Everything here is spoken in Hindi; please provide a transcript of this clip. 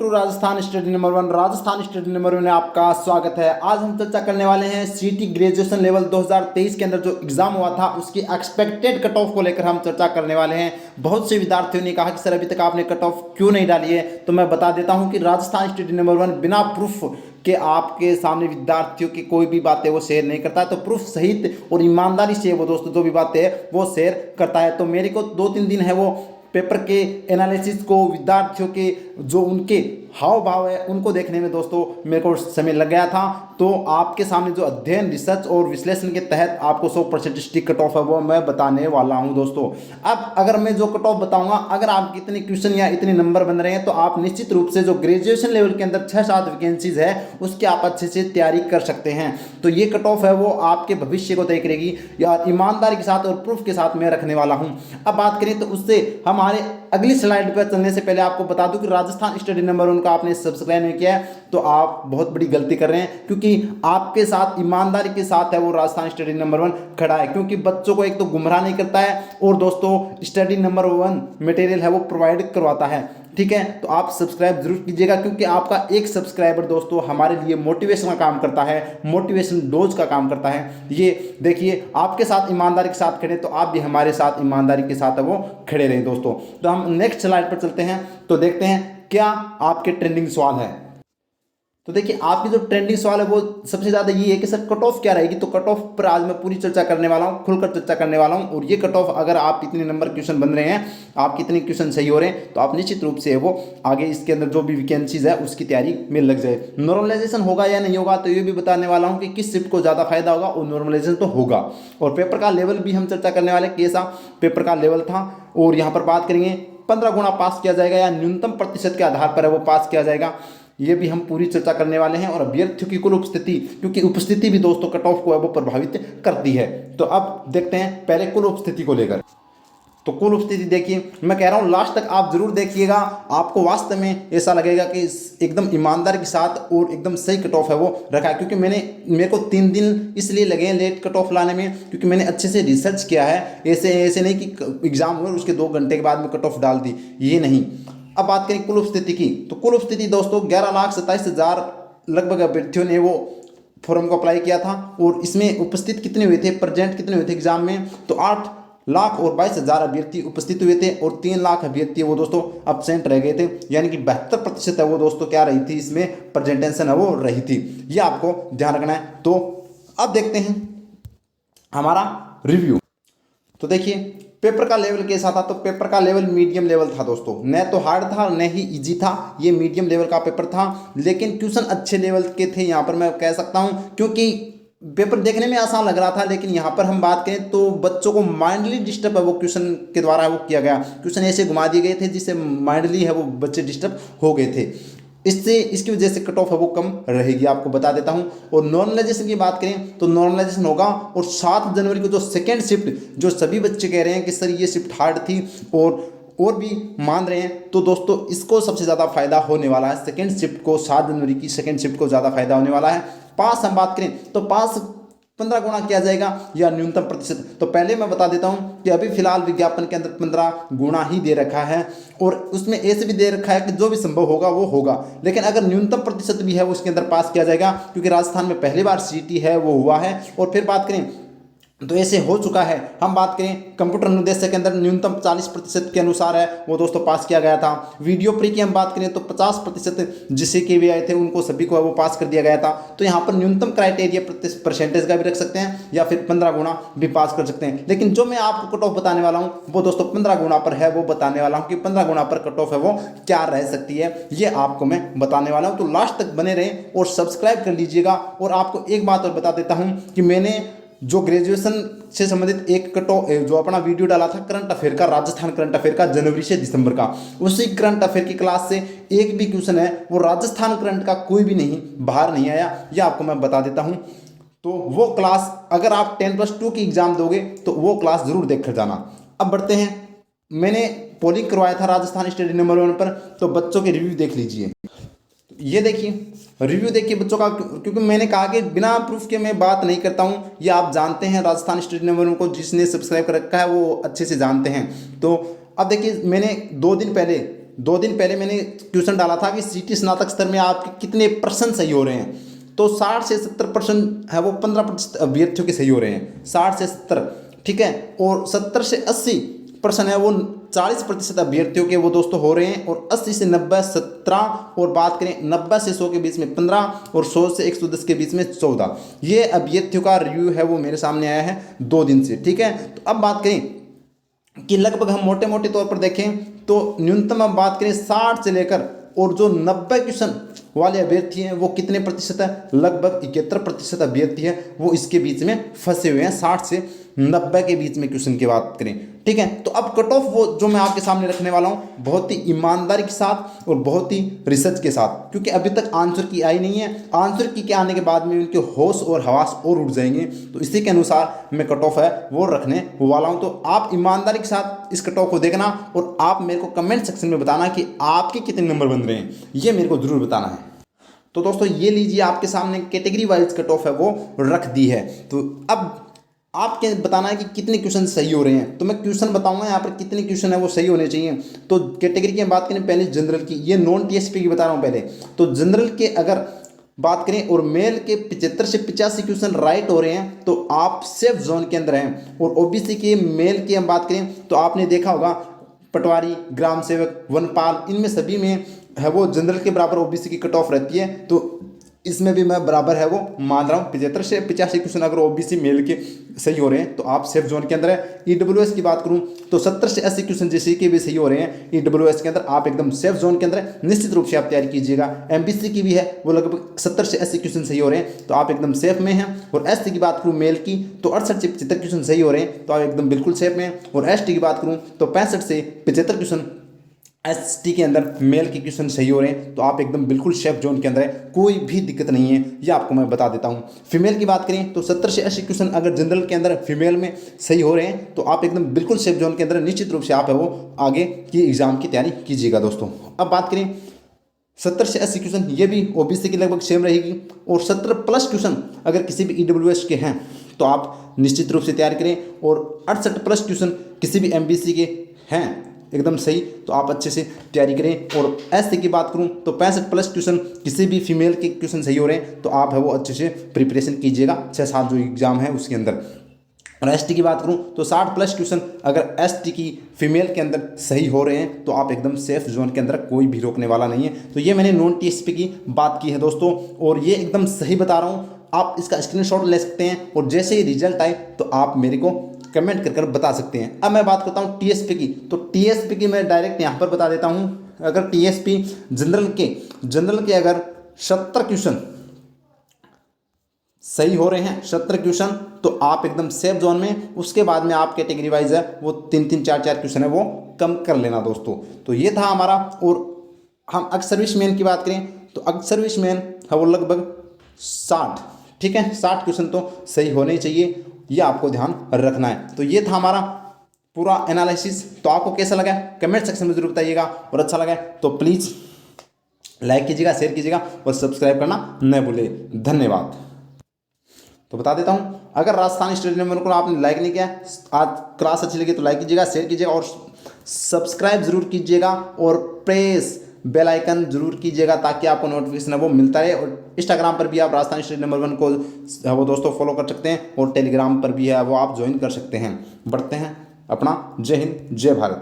To Rajasthan study number one. Rajasthan study number one में आपका स्वागत है। आज हम चर्चा करने वाले हैं सीटी ग्रेजुएशन लेवल 2023 के अंदर जो एग्जाम हुआ था उसकी एक्सपेक्टेड कट ऑफ को लेकर हम चर्चा करने वाले हैं। बहुत से विद्यार्थियों ने कहा कि सर अभी तक आपने कट ऑफ क्यों नहीं डाली है, तो मैं बता देता हूं कि राजस्थान स्टडी नंबर वन बिना प्रूफ के आपके सामने विद्यार्थियों की कोई भी बातें वो शेयर नहीं करता है, तो प्रूफ सहित और ईमानदारी से वो दोस्तों जो भी बातें है वो शेयर करता है। तो मेरे को 2-3 दिन है वो पेपर के एनालिसिस को, विद्यार्थियों के जो उनके हाव भाव है उनको देखने में दोस्तों मेरे को समय लग गया था। तो आपके सामने जो अध्ययन, रिसर्च और विश्लेषण के तहत आपको 100% स्टिक कट ऑफ है वो मैं बताने वाला हूं दोस्तों। अब अगर मैं जो कट ऑफ बताऊंगा, अगर आपके इतने क्वेश्चन या इतने नंबर बन रहे हैं तो आप निश्चित रूप से जो ग्रेजुएशन लेवल के अंदर 6-7 वैकेंसीज है उसकी आप अच्छे से तैयारी कर सकते हैं। तो ये कट ऑफ है वो आपके भविष्य को तय करेगी या ईमानदारी के साथ और प्रूफ के साथ मैं रखने वाला हूँ। अब बात करें तो उससे हमारे अगली स्लाइड पर चलने से पहले आपको बता दूं कि राजस्थान स्टडी नंबर वन का आपने सब्सक्राइब नहीं किया है तो आप बहुत बड़ी गलती कर रहे हैं, क्योंकि आपके साथ ईमानदारी के साथ है वो राजस्थान स्टडी नंबर वन खड़ा है। क्योंकि बच्चों को एक तो गुमराह नहीं करता है और दोस्तों स्टडी नंबर वन मटेरियल है वो प्रोवाइड करवाता है। ठीक है, तो आप सब्सक्राइब जरूर कीजिएगा, क्योंकि आपका एक सब्सक्राइबर दोस्तों हमारे लिए मोटिवेशन का काम करता है, मोटिवेशन डोज का काम करता है। ये देखिए, आपके साथ ईमानदारी के साथ खड़े तो आप भी हमारे साथ ईमानदारी के साथ वो खड़े रहे दोस्तों। तो हम नेक्स्ट स्लाइड पर चलते हैं, तो देखते हैं क्या आपके ट्रेंडिंग सवाल है। तो देखिए, आपकी जो ट्रेंडिंग सवाल है वो सबसे ज़्यादा ये है कि सर कट ऑफ क्या रहेगी। तो कट ऑफ पर आज मैं पूरी चर्चा करने वाला हूँ, खुलकर चर्चा करने वाला हूँ। और ये कट ऑफ अगर आप इतने नंबर क्वेश्चन बन रहे हैं, आप कितने क्वेश्चन सही हो रहे हैं, तो आप निश्चित रूप से वो आगे इसके अंदर जो भी वैकेंसीज है उसकी तैयारी में लग जाए। नॉर्मलाइजेशन होगा या नहीं होगा तो ये भी बताने वाला हूँ कि किस शिफ्ट को ज़्यादा फायदा होगा, और नॉर्मलाइजेशन तो होगा। और पेपर का लेवल भी हम चर्चा करने वाले, कैसा पेपर का लेवल था। और यहाँ पर बात करेंगे 15 गुना पास किया जाएगा या न्यूनतम प्रतिशत के आधार पर है वो पास किया जाएगा, ये भी हम पूरी चर्चा करने वाले हैं। और अभ्यर्थियों की कुल उपस्थिति, क्योंकि उपस्थिति भी दोस्तों कट ऑफ को है वो प्रभावित करती है। तो अब देखते हैं पहले कुल उपस्थिति को लेकर। तो कुल उपस्थिति देखिए, मैं कह रहा हूँ लास्ट तक आप जरूर देखिएगा, आपको वास्तव में ऐसा लगेगा कि एकदम ईमानदारी के साथ और एकदम सही कट ऑफ है वो रखा है। क्योंकि मेरे को 3 दिन इसलिए लगे हैं लेट कट ऑफ लाने में, क्योंकि मैंने अच्छे से रिसर्च किया है। ऐसे नहीं कि एग्जाम हुए उसके 2 घंटे के बाद में कट ऑफ डाल दी, ये नहीं। अब बात करें कुल उपस्थिति की, तो कुल उपस्थिति दोस्तों 11,27,000 लगभग अभ्यर्थियों ने वो फॉर्म को अप्लाई किया था। और इसमें उपस्थित कितने हुए थे, प्रेजेंट कितने हुए थे एग्जाम में, तो 8,22,000 अभ्यर्थी उपस्थित हुए थे और 3 लाख अभ्यर्थी वो दोस्तों एब्सेंट रह गए थे। यानी कि 72% है वो दोस्तों क्या रही थी, इसमें प्रेजेंटेशन है वो रही थी। ये आपको ध्यान रखना है। तो अब देखते हैं हमारा रिव्यू। तो देखिए पेपर का लेवल कैसा था, तो पेपर का लेवल मीडियम लेवल था दोस्तों, न तो हार्ड था न ही इजी था, ये मीडियम लेवल का पेपर था। लेकिन क्वेश्चन अच्छे लेवल के थे यहाँ पर मैं कह सकता हूँ, क्योंकि पेपर देखने में आसान लग रहा था। लेकिन यहाँ पर हम बात करें तो बच्चों को माइंडली डिस्टर्ब है वो क्वेश्चन के द्वारा वो किया गया। क्वेश्चन ऐसे घुमा दिए गए थे जिससे माइंडली है वो बच्चे डिस्टर्ब हो गए थे। इसकी वजह से कट ऑफ है वो कम रहेगी, आपको बता देता हूं। और नॉर्मलाइजेशन की बात करें तो नॉर्मलाइजेशन होगा, और 7 जनवरी को जो सेकेंड शिफ्ट, जो सभी बच्चे कह रहे हैं कि सर ये शिफ्ट हार्ड थी और भी मान रहे हैं, तो दोस्तों इसको सबसे ज़्यादा फायदा होने वाला है। सेकेंड शिफ्ट को, 7 जनवरी की सेकेंड शिफ्ट को ज़्यादा फायदा होने वाला है। पास हम बात करें तो पास 15 गुना किया जाएगा या न्यूनतम प्रतिशत। तो पहले मैं बता देता हूं कि अभी फिलहाल विज्ञापन के अंदर 15 गुना ही दे रखा है, और उसमें ऐसे भी दे रखा है कि जो भी संभव होगा वो होगा। लेकिन अगर न्यूनतम प्रतिशत भी है वो उसके अंदर पास किया जाएगा, क्योंकि राजस्थान में पहली बार सीटी है वो हुआ है। और फिर बात करें तो ऐसे हो चुका है। हम बात करें कंप्यूटर अनुदेश के अंदर न्यूनतम 40% के अनुसार है वो दोस्तों पास किया गया था। वीडियो प्री की हम बात करें तो 50% जिसे के भी आए थे उनको सभी को वो पास कर दिया गया था। तो यहाँ पर न्यूनतम क्राइटेरिया परसेंटेज का भी रख सकते हैं या फिर 15 गुना भी पास कर सकते हैं। लेकिन जो मैं आपको कट ऑफ बताने वाला हूँ वो दोस्तों 15 गुना पर है, वो बताने वाला हूँ कि 15 गुना पर कट ऑफ है वो क्या रह सकती है, ये आपको मैं बताने वाला हूँ। तो लास्ट तक बने रहें और सब्सक्राइब कर लीजिएगा। और आपको एक बात और बता देता हूँ कि मैंने जो ग्रेजुएशन से संबंधित एक जो अपना वीडियो डाला था करंट अफेयर का, राजस्थान करंट अफेयर का, जनवरी से दिसंबर का, उसी करंट अफेयर की क्लास से एक भी क्वेश्चन है वो राजस्थान करंट का कोई भी नहीं बाहर नहीं आया, ये आपको मैं बता देता हूं। तो वो क्लास अगर आप 10+2 की एग्जाम दोगे तो वो क्लास जरूर देख कर जाना। अब बढ़ते हैं, मैंने पोलिंग करवाया था राजस्थान स्टडी नंबर वन पर, तो बच्चों के रिव्यू देख लीजिए। ये देखिए रिव्यू देखिए बच्चों का, क्योंकि मैंने कहा कि बिना प्रूफ के मैं बात नहीं करता हूं, ये आप जानते हैं। राजस्थान स्टडी नंबर वन को जिसने सब्सक्राइब कर रखा है वो अच्छे से जानते हैं। तो अब देखिए मैंने 2 दिन पहले 2 दिन पहले मैंने क्वेश्चन डाला था कि सीटी स्नातक स्तर में आपके कितने % सही हो रहे हैं, तो 60 से 70% है वो 15% अभ्यर्थियों के सही हो रहे हैं, 60 से 70, ठीक है। और 70 से 80% है वो 40% अभ्यर्थियों के वो दोस्तों हो रहे हैं, और 80 से 90 17, और बात करें 90 से 100 के बीच में 15, और 100 से 110 के बीच में 14। ये अभ्यर्थियों का रिव्यू है वो मेरे सामने आया है 2 दिन से, ठीक है। तो अब बात करें कि लगभग हम मोटे मोटे तौर पर देखें तो न्यूनतम हम बात करें 60 से लेकर और जो 90 क्वेश्चन वाले अभ्यर्थी हैं वो कितने प्रतिशत है, लगभग 71% अभ्यर्थी है वो इसके बीच में फंसे हुए हैं, 60 से 90 के बीच में क्वेश्चन की बात करें, ठीक है। तो अब कट ऑफ वो जो मैं आपके सामने रखने वाला हूँ बहुत ही ईमानदारी के साथ और बहुत ही रिसर्च के साथ, क्योंकि अभी तक आंसर की आई नहीं है। आंसर की के आने के बाद में उनके होश और हवास और उड़ जाएंगे, तो इसी के अनुसार मैं कट ऑफ है वो रखने वाला हूँ। तो आप ईमानदारी के साथ इस कट ऑफ को देखना और आप मेरे को कमेंट सेक्शन में बताना कि आपके कितने नंबर बन रहे हैं, ये मेरे को जरूर बताना है। तो दोस्तों ये लीजिए आपके सामने कैटेगरी वाइज कट ऑफ है वो रख दी है। तो अब आपके बताना है कि कितने क्वेश्चन सही हो रहे हैं, तो मैं क्वेश्चन बताऊंगा यहाँ पर कितने क्वेश्चन है वो सही होने चाहिए। तो कैटेगरी की हम बात करें पहले जनरल की, ये नॉन टीएसपी की बता रहा हूँ पहले। तो जनरल के अगर बात करें और मेल के 75 से 85 क्वेश्चन राइट हो रहे हैं तो आप सेफ जोन के अंदर हैं। और ओबीसी के मेल की हम बात करें तो आपने देखा होगा पटवारी, ग्राम सेवक, वनपाल, इनमें सभी में है वो जनरल के बराबर ओबीसी की कट ऑफ रहती है। तो इसमें भी मैं बराबर है वो मान रहा हूँ 75 से 85 क्वेश्चन अगर ओबीसी मेल के सही हो रहे हैं तो आप सेफ जोन के अंदर है। ईडब्ल्यूएस की बात करूँ तो 70 से 80 क्वेश्चन जैसे के भी सही हो रहे हैं ईडब्ल्यूएस के अंदर, आप एकदम सेफ जोन के अंदर है, निश्चित रूप से आप तैयारी कीजिएगा। एमपीसी की भी है वो लगभग 70 से 80 क्वेश्चन सही हो रहे हैं तो आप एकदम सेफ में हैं। और एसटी की बात करूँ मेल की तो 68 से 75 क्वेश्चन सही हो रहे हैं तो आप एकदम बिल्कुल सेफ में हैं। और एसटी की बात करूँ तो 65 से 75 क्वेश्चन एसटी के अंदर मेल के क्वेश्चन सही हो रहे हैं तो आप एकदम बिल्कुल सेफ जोन के अंदर है, कोई भी दिक्कत नहीं है, ये आपको मैं बता देता हूँ। फीमेल की बात करें तो 70 से 80 क्वेश्चन अगर जनरल के अंदर फीमेल में सही हो रहे हैं तो आप एकदम बिल्कुल सेफ जोन के अंदर, निश्चित रूप से आप है वो आगे की एग्जाम की तैयारी कीजिएगा दोस्तों। अब बात करें 70 से 80 क्वेश्चन ये भी ओबीसी की लगभग सेम रहेगी। और 70+ क्वेश्चन अगर किसी भी ईडब्ल्यूएस के हैं तो आप निश्चित रूप से तैयारी करें। और 68+ क्वेश्चन किसी भी एमबीसी के हैं एकदम सही तो आप अच्छे से तैयारी करें। और एससी की बात करूं तो 65+ क्वेश्चन किसी भी फीमेल के क्वेश्चन सही हो रहे हैं तो आप है वो अच्छे से प्रिपरेशन कीजिएगा 6-7 जो एग्जाम है उसके अंदर। और एसटी की बात करूं तो 60+ क्वेश्चन अगर एसटी की फीमेल के अंदर सही हो रहे हैं तो आप एकदम सेफ जोन के अंदर, कोई भी रोकने वाला नहीं है। तो ये मैंने नॉन टीएसपी की बात की है दोस्तों, और ये एकदम सही बता रहा हूँ, आप इसका स्क्रीनशॉट ले सकते हैं और जैसे ही रिजल्ट आए तो आप मेरे को कमेंट कर बता सकते हैं। अब मैं बात करता हूँ टीएसपी की, तो टीएसपी की मैं डायरेक्ट यहाँ पर बता देता हूँ। अगर टीएसपी जनरल के अगर 70 क्वेश्चन सही हो रहे हैं, 70 क्वेश्चन, तो आप एकदम सेफ जोन में। उसके बाद में आप कैटेगरी वाइज है वो 3-3, 4-4 क्वेश्चन है वो कम कर लेना दोस्तों। तो ये था हमारा। और हम अक्स सर्विसमैन की बात करें तो अक्स सर्विसमैन है वो लगभग 60, ठीक है, 60 क्वेश्चन तो सही होने ही चाहिए, ये आपको ध्यान रखना है। तो ये था हमारा पूरा एनालिसिस। तो आपको कैसा लगा कमेंट सेक्शन में जरूर बताइएगा, और अच्छा लगा तो प्लीज़ लाइक कीजिएगा, शेयर कीजिएगा और सब्सक्राइब करना न भूले। धन्यवाद। तो बता देता हूँ, अगर राजस्थान स्टडी नंबर को आपने लाइक नहीं किया, आज क्लास अच्छी लगी तो लाइक कीजिएगा, शेयर कीजिएगा और सब्सक्राइब जरूर कीजिएगा और प्रेस बेल आइकन जरूर कीजिएगा ताकि आपको नोटिफिकेशन है वो मिलता रहे। और इंस्टाग्राम पर भी आप राजस्थान स्टडी नंबर 1 को वो दोस्तों फॉलो कर सकते हैं और टेलीग्राम पर भी है वो आप ज्वाइन कर सकते हैं। बढ़ते हैं अपना। जय हिंद, जय भारत।